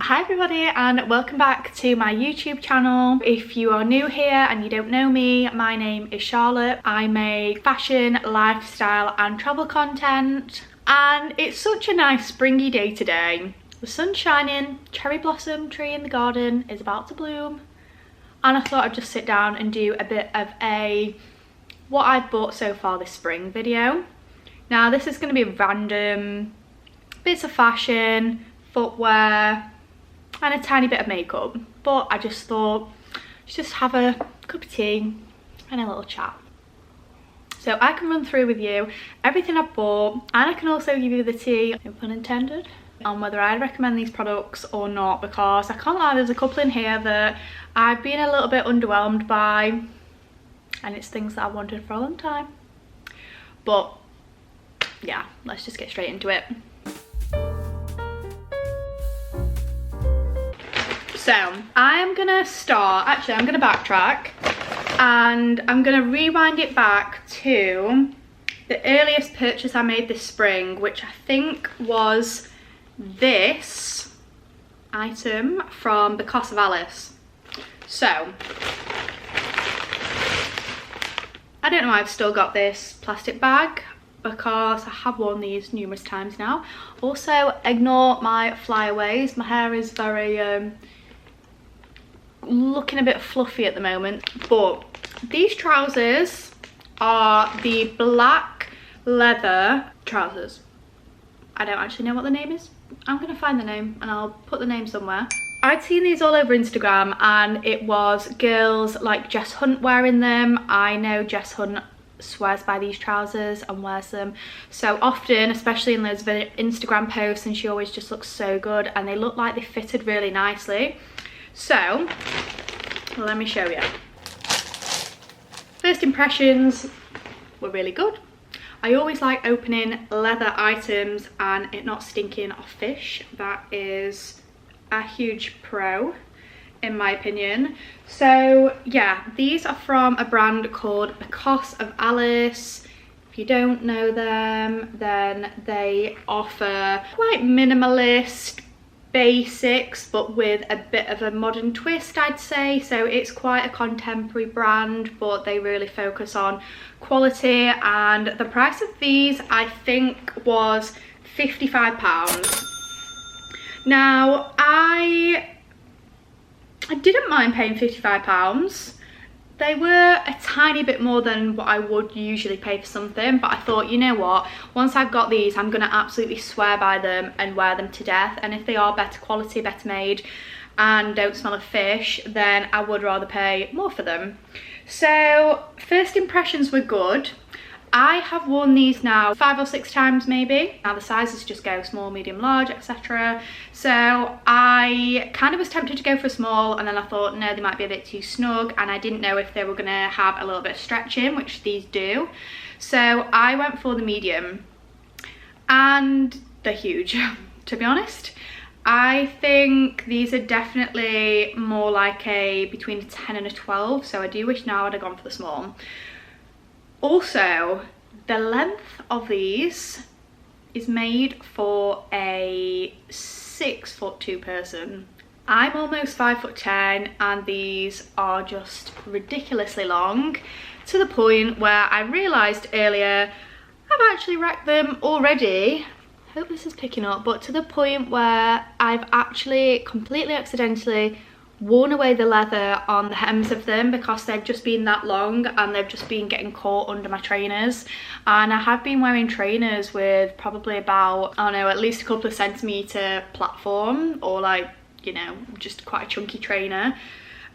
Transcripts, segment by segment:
Hi everybody and welcome back to my YouTube channel. If you are new here and you don't know me, my name is Charlotte. I make fashion, lifestyle and travel content, and it's such a nice springy day today. The sun's shining, cherry blossom tree in the garden is about to bloom, and I thought I'd just sit down and do a bit of a what I've bought so far this spring video. Now this is going to be random bits of fashion, footwear and a tiny bit of makeup, but I just thought just have a cup of tea and a little chat, so I can run through with you everything I've bought, and I can also give you the tea, no pun intended, on whether I'd recommend these products or not, because I can't lie, there's a couple in here that I've been a little bit underwhelmed by, and it's things that I wanted for a long time. But yeah, let's just get straight into it. So I am gonna start, actually I'm gonna backtrack and I'm gonna rewind it back to the earliest purchase I made this spring, which I think was this item from Because of Alice. So I don't know why I've still got this plastic bag, because I have worn these numerous times now. Also ignore my flyaways, my hair is very looking a bit fluffy at the moment, but these trousers are the black leather trousers. I don't actually know what the name is. I'm gonna find the name and I'll put the name somewhere. I'd seen these all over Instagram and it was girls like Jess Hunt wearing them. I know Jess Hunt swears by these trousers and wears them so often, especially in those Instagram posts, and she always just looks so good and they look like they fitted really nicely. So let me show you. First impressions were really good. I always like opening leather items and it not stinking of fish. That is a huge pro in my opinion. So yeah, these are from a brand called Because of Alice. If you don't know them, then they offer quite minimalist basics but with a bit of a modern twist, I'd say. So it's quite a contemporary brand, but they really focus on quality, and the price of these I think was £55. Now I didn't mind paying £55. They were a tiny bit more than what I would usually pay for something, but I thought, you know what, once I've got these I'm gonna absolutely swear by them and wear them to death, and if they are better quality, better made and don't smell of fish, then I would rather pay more for them. So first impressions were good. I have worn these now 5 or 6 times maybe. Now the sizes just go small, medium, large, etc. So I kind of was tempted to go for a small, and then I thought no, they might be a bit too snug, and I didn't know if they were going to have a little bit of stretching, which these do. So I went for the medium, and they're huge to be honest. I think these are definitely more like a between a 10 and a 12, so I do wish now I'd have gone for the small. Also, the length of these is made for a 6'2" person. I'm almost 5'10", and these are just ridiculously long, to the point where I realised earlier I've actually wrecked them already. Hope this is picking up, but to the point where I've actually completely accidentally worn away the leather on the hems of them, because they've just been that long and they've just been getting caught under my trainers. And I have been wearing trainers with probably about, I don't know, at least a couple of centimetre platform, or like, you know, just quite a chunky trainer,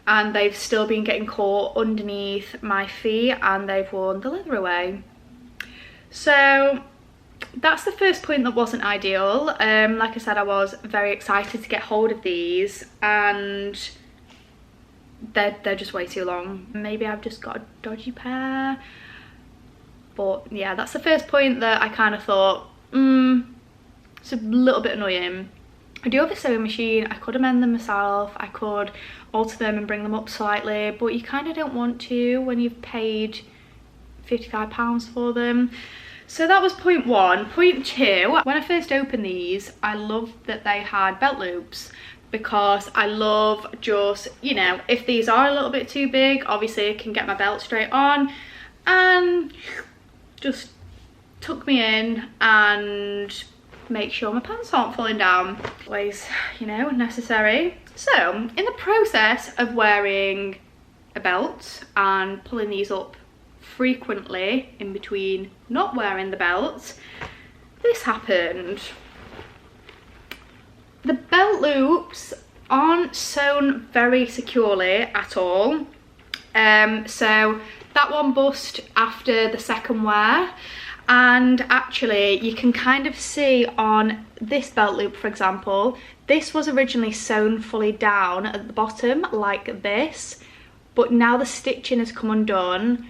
and they've still been getting caught underneath my feet and they've worn the leather away. So that's the first point that wasn't ideal. Like I said, I was very excited to get hold of these, and they're just way too long. Maybe I've just got a dodgy pair, but yeah, that's the first point that I kind of thought, it's a little bit annoying. I do have a sewing machine, I could amend them myself, I could alter them and bring them up slightly, but you kind of don't want to when you've paid £55 for them. So that was point one. Point two, when I first opened these, I loved that they had belt loops. because I love just, you know, if these are a little bit too big, obviously I can get my belt straight on and just tuck me in and make sure my pants aren't falling down. Always, you know, necessary. So in the process of wearing a belt and pulling these up frequently in between not wearing the belt, this happened. The belt loops aren't sewn very securely at all. So that one bust after the second wear, and actually you can kind of see on this belt loop, for example, this was originally sewn fully down at the bottom like this, but now the stitching has come undone.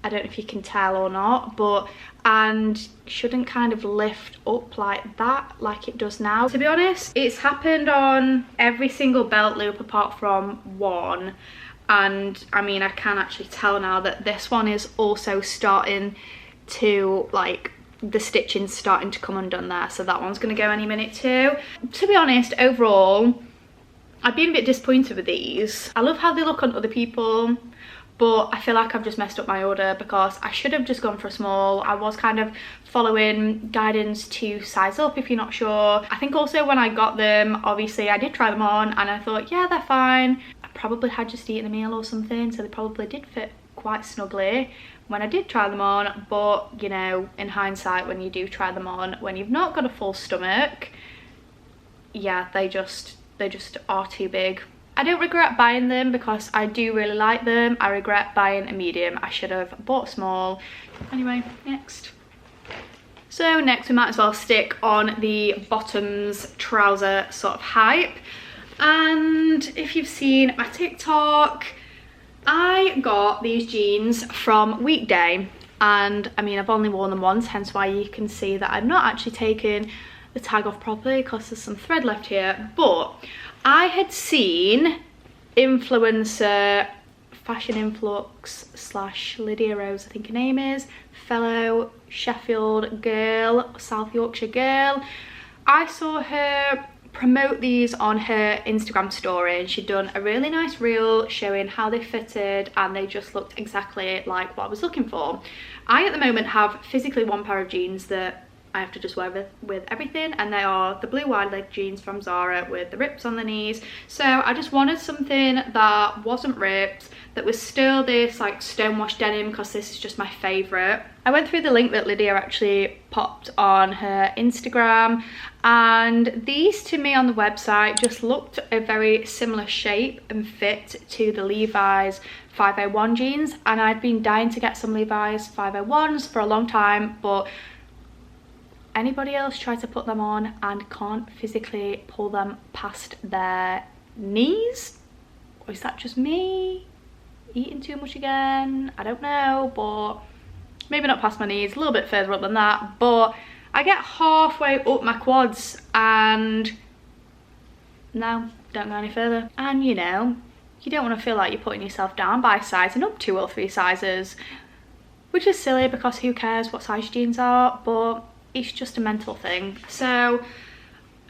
I don't know if you can tell or not, but and shouldn't kind of lift up like that like it does now. To be honest, it's happened on every single belt loop apart from one, and I mean I can actually tell now that this one is also starting to, like, the stitching's starting to come undone there, so that one's going to go any minute too. To be honest, overall I've been a bit disappointed with these. I love how they look on other people, but I feel like I've just messed up my order because I should have just gone for a small. I was kind of following guidance to size up if you're not sure. I think also when I got them, obviously I did try them on and I thought, yeah, they're fine. I probably had just eaten a meal or something, so they probably did fit quite snugly when I did try them on. But, you know, in hindsight, when you do try them on, when you've not got a full stomach, yeah, they just are too big. I don't regret buying them because I do really like them. I regret buying a medium. I should have bought a small. Anyway, next. So next we might as well stick on the bottoms trouser sort of hype. And if you've seen my TikTok, I got these jeans from Weekday, and I mean I've only worn them once, hence why you can see that I've not actually taken the tag off properly because there's some thread left here. But I had seen influencer Fashion Influx / Lydia Rose, I think her name is, fellow Sheffield girl, South Yorkshire girl. I saw her promote these on her Instagram story, and she'd done a really nice reel showing how they fitted, and they just looked exactly like what I was looking for. I at the moment have physically one pair of jeans that I have to just wear with everything, and they are the blue wide leg jeans from Zara with the rips on the knees. So I just wanted something that wasn't ripped, that was still this like stonewashed denim, because this is just my favourite. I went through the link that Lydia actually popped on her Instagram, and these to me on the website just looked a very similar shape and fit to the Levi's 501 jeans, and I've been dying to get some Levi's 501s for a long time, but anybody else try to put them on and can't physically pull them past their knees? Or is that just me eating too much again? I don't know, but maybe not past my knees, a little bit further up than that. But I get halfway up my quads and no, don't go any further. And you know, you don't want to feel like you're putting yourself down by sizing up 2 or 3 sizes, which is silly because who cares what size jeans are, but it's just a mental thing. So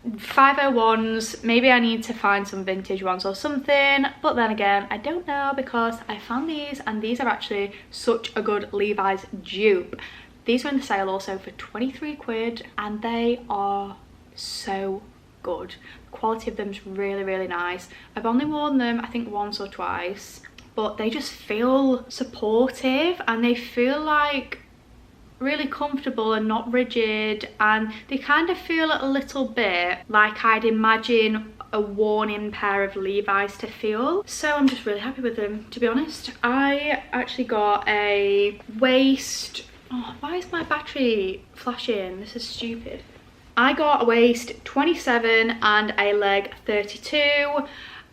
501s, maybe I need to find some vintage ones or something, but then again I don't know, because I found these and these are actually such a good Levi's dupe. These are in the sale also for 23 quid and they are so good. The quality of them is really, really nice. I've only worn them I think once or twice, but they just feel supportive and they feel like really comfortable and not rigid, and they kind of feel a little bit like I'd imagine a worn-in pair of Levi's to feel. So I'm just really happy with them, to be honest. I actually got a waist, oh, why is my battery flashing? This is stupid. I got a waist 27 and a leg 32,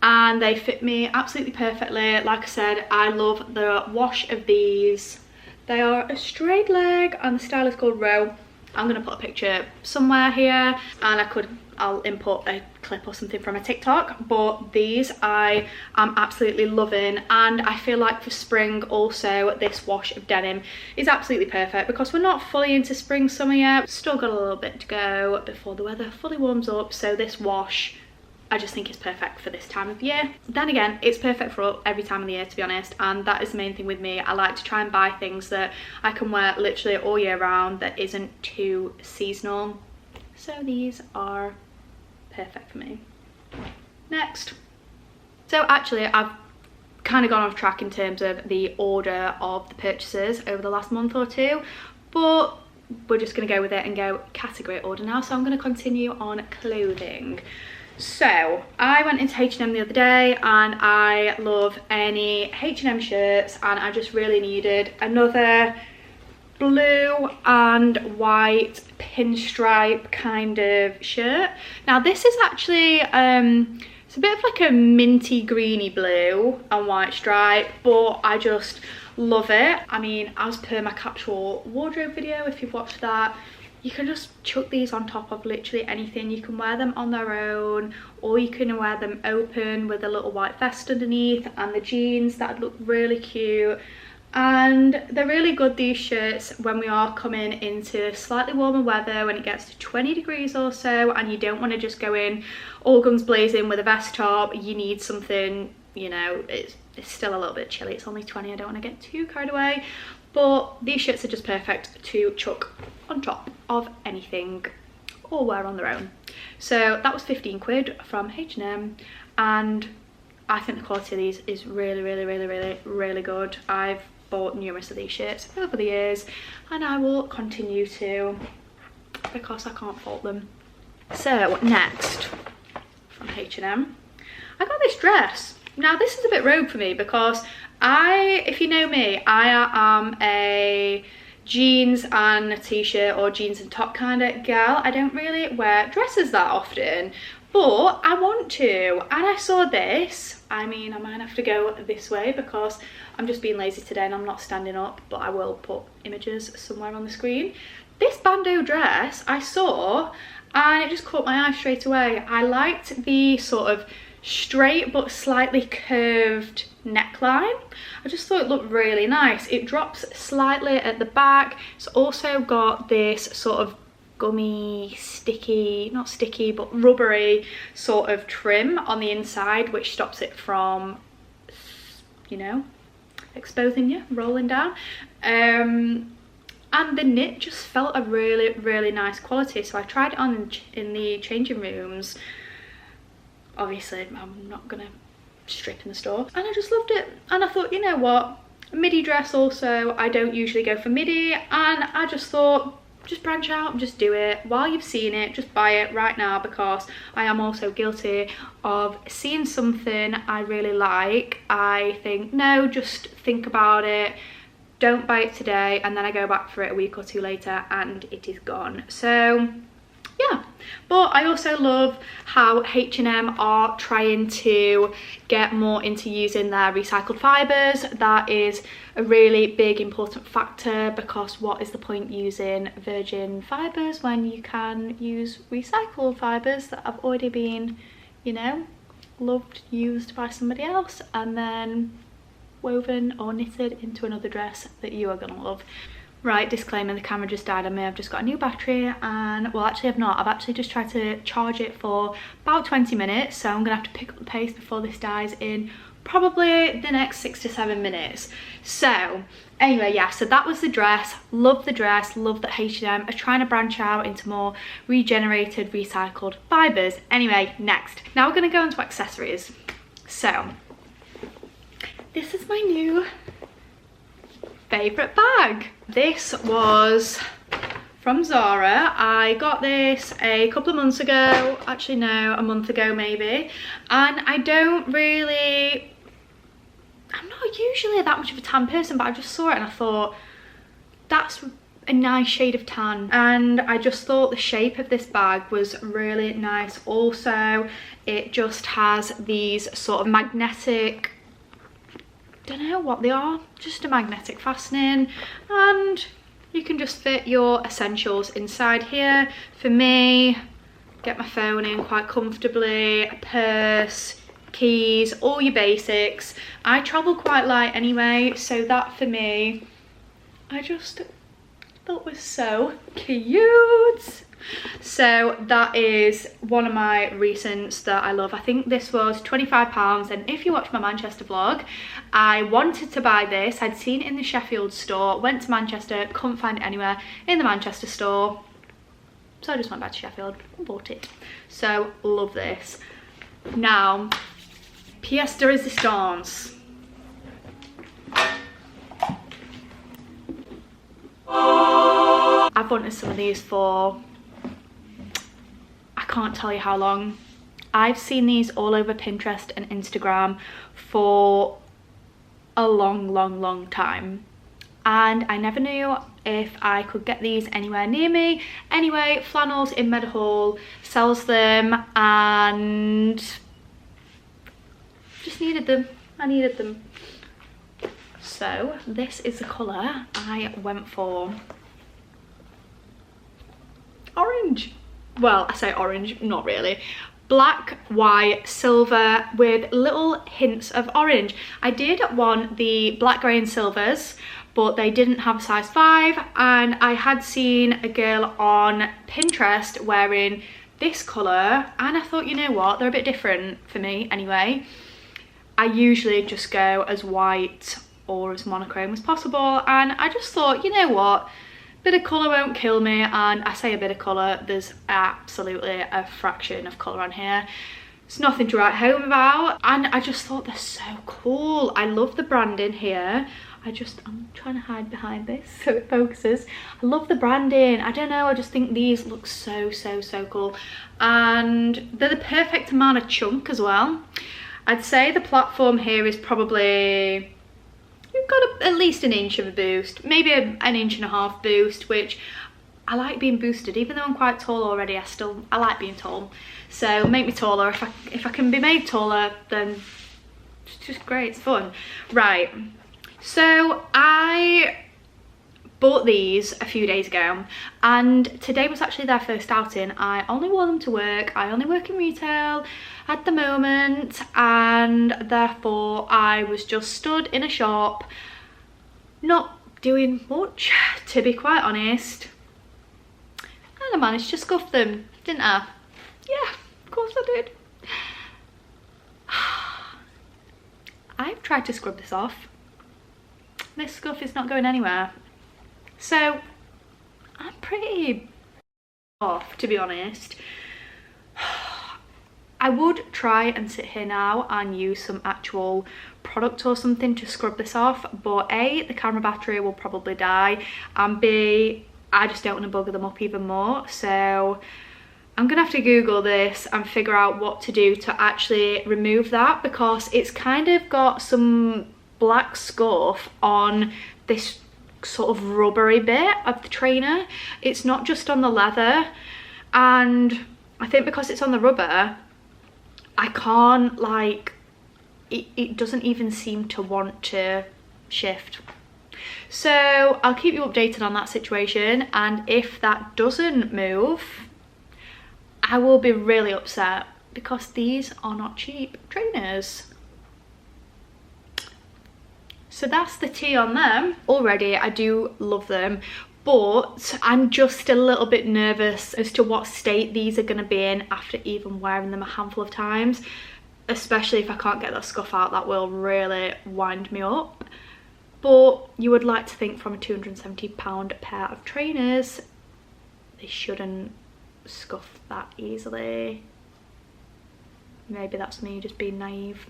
and they fit me absolutely perfectly. Like I said, I love the wash of these. They are a straight leg and the style is called Row. I'm going to put a picture somewhere here, and I'll import a clip or something from a TikTok, but these I am absolutely loving, and I feel like for spring also this wash of denim is absolutely perfect, because we're not fully into spring summer yet. Still got a little bit to go before the weather fully warms up, so this wash I just think it's perfect for this time of year. Then again, it's perfect for every time of the year, to be honest, and that is the main thing with me. I like to try and buy things that I can wear literally all year round that isn't too seasonal. So these are perfect for me. Next. So actually, I've kind of gone off track in terms of the order of the purchases over the last month or two, but we're just going to go with it and go category order now. So I'm going to continue on clothing. So I went into H&M the other day, and I love any H&M shirts, and I just really needed another blue and white pinstripe kind of shirt. Now this is actually it's a bit of like a minty greeny blue and white stripe, but I just love it. I mean, as per my capsule wardrobe video, if you've watched that, you can just chuck these on top of literally anything. You can wear them on their own, or you can wear them open with a little white vest underneath and the jeans. That would look really cute. And they're really good, these shirts, when we are coming into slightly warmer weather, when it gets to 20 degrees or so, and you don't want to just go in all guns blazing with a vest top. You need something, you know, it's still a little bit chilly. It's only 20, I don't want to get too carried away. But these shirts are just perfect to chuck on top of anything or wear on their own. So that was 15 quid from H&M, and I think the quality of these is really good. I've bought numerous of these shirts over the years, and I will continue to, because I can't fault them. So next from H&M, I got this dress. Now this is a bit rogue for me, because if you know me, I am a jeans and a t-shirt or jeans and top kind of girl. I don't really wear dresses that often, but I want to, and I saw this. I mean, I might have to go this way because I'm just being lazy today and I'm not standing up, but I will put images somewhere on the screen. This bandeau dress I saw, and it just caught my eye straight away. I liked the sort of straight but slightly curved neckline. I just thought it looked really nice. It drops slightly at the back. It's also got this sort of gummy, sticky, not sticky, but rubbery sort of trim on the inside, which stops it from, you know, exposing you, rolling down. And the knit just felt a really nice quality. So I tried it on in the changing rooms. Obviously, I'm not gonna strip in the store, and I just loved it. And I thought, you know what, midi dress also, I don't usually go for midi, and I just thought, just branch out and just do it. While you've seen it, just buy it right now, because I am also guilty of seeing something I really like. I think, no, just think about it, don't buy it today, and then I go back for it a week or two later and it is gone. So yeah, but I also love how H&M are trying to get more into using their recycled fibres. That is a really big important factor, because what is the point using virgin fibres when you can use recycled fibres that have already been, you know, loved, used by somebody else, and then woven or knitted into another dress that you are gonna love. Right, disclaimer, the camera just died on me. I've just got a new battery, and well, actually I've not. I've actually just tried to charge it for about 20 minutes, so I'm gonna have to pick up the pace before this dies in probably the next 6 to 7 minutes. So anyway, yeah, so that was the dress. Love the dress, love that H&M are trying to branch out into more regenerated, recycled fibres. Anyway, next. Now we're gonna go into accessories. So this is my new favourite bag. This was from Zara. I got this a couple of months ago, actually no, a month ago maybe, and I'm not usually that much of a tan person, but I just saw it and I thought, that's a nice shade of tan, and I just thought the shape of this bag was really nice. Also, it just has these sort of magnetic, don't know what they are, just a magnetic fastening, and you can just fit your essentials inside here. For me, get my phone in quite comfortably, a purse, keys, all your basics. I travel quite light anyway, so that for me, I just thought was so cute. So that is one of my recents that I love. I think this was £25, and if you watch my Manchester vlog, I wanted to buy this. I'd seen it in the Sheffield store, went to Manchester, couldn't find it anywhere in the Manchester store, so I just went back to Sheffield and bought it. So love this. Now, pièce de résistance. I've wanted some of these for, I can't tell you how long. I've seen these all over Pinterest and Instagram for a long time, and I never knew if I could get these anywhere near me. Anyway, Flannels in Meadowhall sells them, and just needed them. I needed them. So this is the colour I went for. Orange. Well, I say orange, not really. Black, white, silver with little hints of orange. I did want the black, grey and silvers, but they didn't have a size 5, and I had seen a girl on Pinterest wearing this colour, and I thought, you know what, they're a bit different for me anyway. I usually just go as white or as monochrome as possible, and I just thought, you know what, bit of colour won't kill me. And I say a bit of colour, there's absolutely a fraction of colour on here. It's nothing to write home about, and I just thought they're so cool. I love the branding here. I'm trying to hide behind this so it focuses. I love the branding. I don't know, I just think these look so cool, and they're the perfect amount of chunk as well. I'd say the platform here is probably, you've got at least an inch of a boost, maybe an inch and a half boost, which I like being boosted. Even though I'm quite tall already, I like being tall. So make me taller. If I can be made taller, then it's just great, it's fun. Right, so I bought these a few days ago, and today was actually their first outing. I only wore them to work. I only work in retail at the moment, and therefore I was just stood in a shop not doing much, to be quite honest, and I managed to scuff them, didn't I? Yeah, of course I did. I've tried to scrub this off. This scuff is not going anywhere, so I'm pretty off, to be honest. I would try and sit here now and use some actual product or something to scrub this off, but A, the camera battery will probably die, and B, I just don't want to bugger them up even more. So I'm gonna have to Google this and figure out what to do to actually remove that, because it's kind of got some black scuff on this sort of rubbery bit of the trainer. It's not just on the leather, and I think because it's on the rubber, I can't, like, it doesn't even seem to want to shift. So I'll keep you updated on that situation, and if that doesn't move, I will be really upset, because these are not cheap trainers. So that's the tea on them. Already I do love them, but I'm just a little bit nervous as to what state these are going to be in after even wearing them a handful of times, especially if I can't get that scuff out. That will really wind me up. But you would like to think from a £270 pair of trainers, they shouldn't scuff that easily. Maybe that's me just being naive.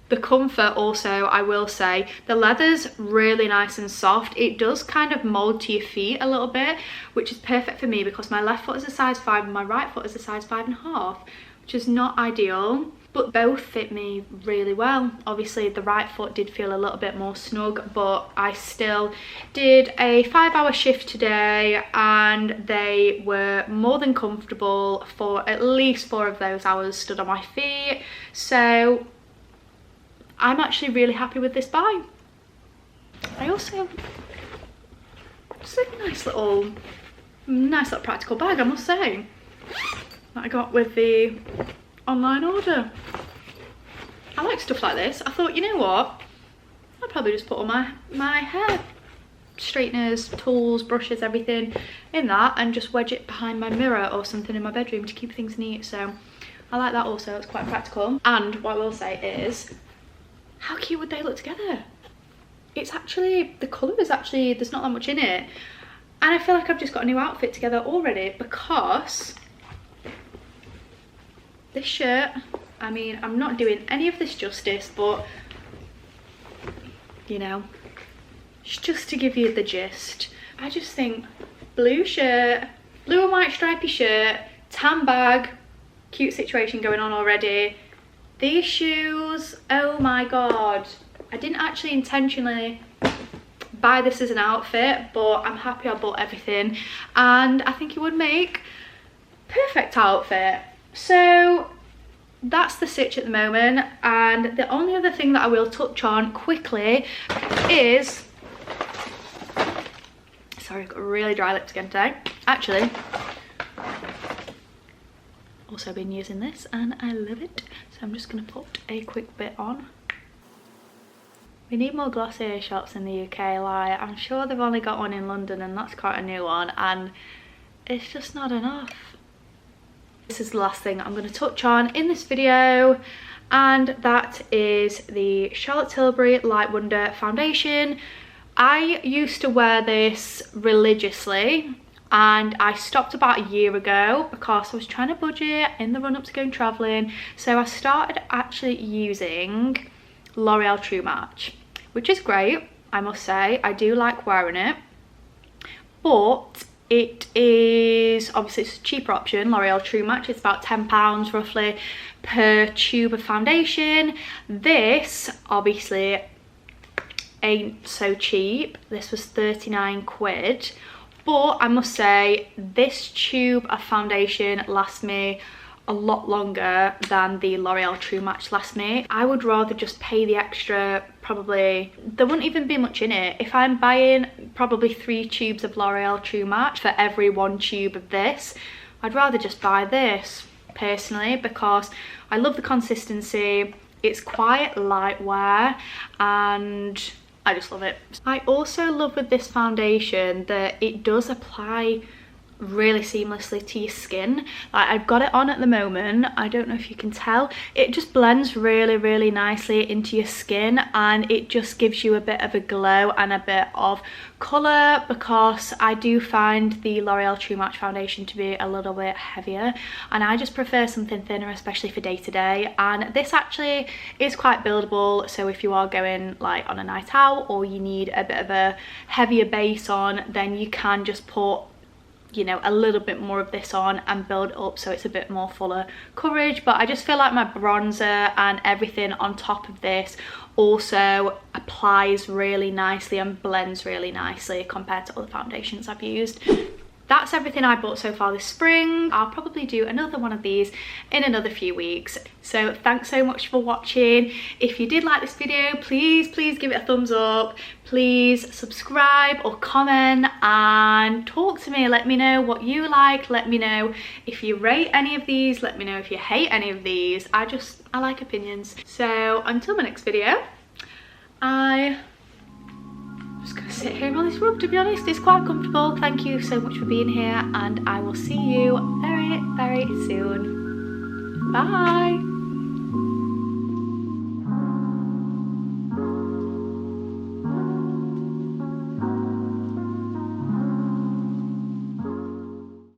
The comfort also, I will say, the leather's really nice and soft. It does kind of mold to your feet a little bit, which is perfect for me because my left foot is a size 5 and my right foot is a size 5.5, which is not ideal, but both fit me really well. Obviously the right foot did feel a little bit more snug, but I still did a 5-hour shift today and they were more than comfortable for at least 4 of those hours stood on my feet. So I'm actually really happy with this buy. I also, it's a nice little practical bag, I must say, that I got with the online order. I like stuff like this. I thought, you know what, I'll probably just put on my hair straighteners, tools, brushes, everything in that, and just wedge it behind my mirror or something in my bedroom to keep things neat. So I like that also, it's quite practical. And what I will say is, how cute would they look together? It's actually, the colour is actually, there's not that much in it. And I feel like I've just got a new outfit together already, because this shirt, I mean, I'm not doing any of this justice, but you know, just to give you the gist. I just think blue shirt, blue and white stripy shirt, tan bag, cute situation going on already. These shoes, oh my god. I didn't actually intentionally buy this as an outfit, but I'm happy I bought everything, and I think it would make perfect outfit. So that's the sitch at the moment, and the only other thing that I will touch on quickly is, sorry, I've got really dry lips again today. Actually, also been using this and I love it, so I'm just going to put a quick bit on. We need more Glossier shops in the UK. Like, I'm sure they've only got one in London, and that's quite a new one, and it's just not enough. This is the last thing I'm going to touch on in this video, and that is the Charlotte Tilbury Light Wonder foundation. I used to wear this religiously, and I stopped about a year ago because I was trying to budget in the run up to going travelling. So I started actually using L'Oreal True Match, which is great, I must say. I do like wearing it, but it is, obviously it's a cheaper option. L'Oreal True Match, it's about £10 roughly per tube of foundation. This obviously ain't so cheap. This was 39 quid, but I must say this tube of foundation lasts me a lot longer than the L'Oreal True Match lasts me. I would rather just pay the extra, probably, there wouldn't even be much in it. If I'm buying probably 3 tubes of L'Oreal True Match for every 1 tube of this, I'd rather just buy this personally, because I love the consistency. It's quite light wear and I just love it. I also love with this foundation that it does apply really seamlessly to your skin. Like, I've got it on at the moment, I don't know if you can tell, it just blends really nicely into your skin, and it just gives you a bit of a glow and a bit of colour, because I do find the L'Oreal True Match foundation to be a little bit heavier, and I just prefer something thinner, especially for day to day. And this actually is quite buildable, so if you are going like on a night out, or you need a bit of a heavier base on, then you can just put, you know, a little bit more of this on and build it up so it's a bit more fuller coverage. But I just feel like my bronzer and everything on top of this also applies really nicely and blends really nicely compared to other foundations I've used. That's everything I bought so far this spring. I'll probably do another one of these in another few weeks. So thanks so much for watching. If you did like this video, please give it a thumbs up. Please subscribe or comment and talk to me. Let me know what you like. Let me know if you rate any of these. Let me know if you hate any of these. I like opinions. So until my next video, I'm just gonna sit here on this rug, to be honest. It's quite comfortable. Thank you so much for being here, and I will see you very soon. Bye.